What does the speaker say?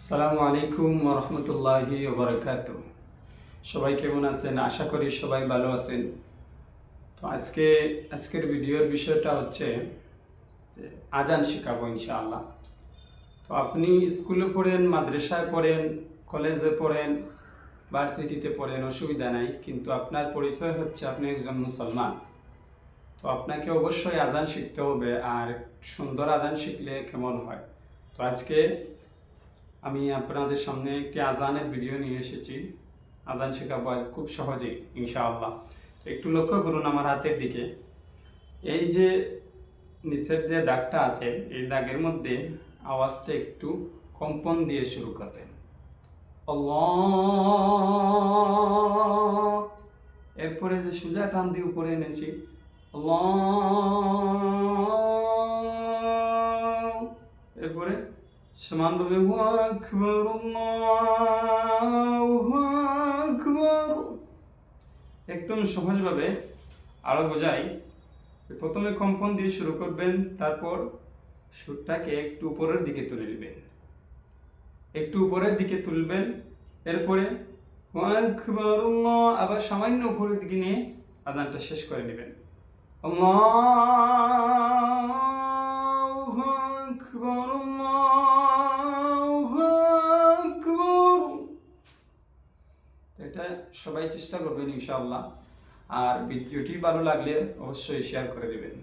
আসসালামু আলাইকুম রহমতুল্লাহি ওবরাকাত। সবাই কেমন আছেন? আশা করি সবাই ভালো আছেন। তো আজকের ভিডিওর বিষয়টা হচ্ছে যে আজান শেখাবো ইনশাআল্লাহ। তো আপনি স্কুলে পড়েন, মাদ্রাসায় পড়েন, কলেজে পড়েন, ভার্সিটিতে পড়েন, অসুবিধা নাই, কিন্তু আপনার পরিচয় হচ্ছে আপনি একজন মুসলমান। তো আপনাকে অবশ্যই আজান শিখতে হবে। আর সুন্দর আজান শিখলে কেমন হয়? তো আজকে আমি আপনাদের সামনে একটি আজানের ভিডিও নিয়ে এসেছি। আজান শেখাবো আজ খুব সহজেই ইনশাআল্লাহ। তো একটু লক্ষ্য করুন আমার হাতের দিকে। এই যে নিচের যে দাগটা আছে, এই দাগের মধ্যে আওয়াজটা একটু কম্পন দিয়ে শুরু করবেন। আল্লাহ। এরপরে যে সোজা টান দিয়ে উপরে এনেছি, আল্লাহ। এরপরে সমানভাবে আল্লাহু আকবার, আল্লাহু আকবার। একদম সহজভাবে আরো বোঝাই। প্রথমে কম্পন দিয়ে শুরু করবেন, তারপর সুরটাকে একটু উপরের দিকে তুলে নেবেন, একটু উপরের দিকে তুলবেন। এরপরে আকবার আল্লাহ, আবার সামান্য উপরের দিকে নিয়ে আজানটা শেষ করে নেবেন। আল্লাহু আকবার, আল্লাহু আকবার। এটা সবাই চেষ্টা করবেন ইনশাআল্লাহ। আর ভিডিওটি ভালো লাগলে অবশ্যই শেয়ার করে দেবেন।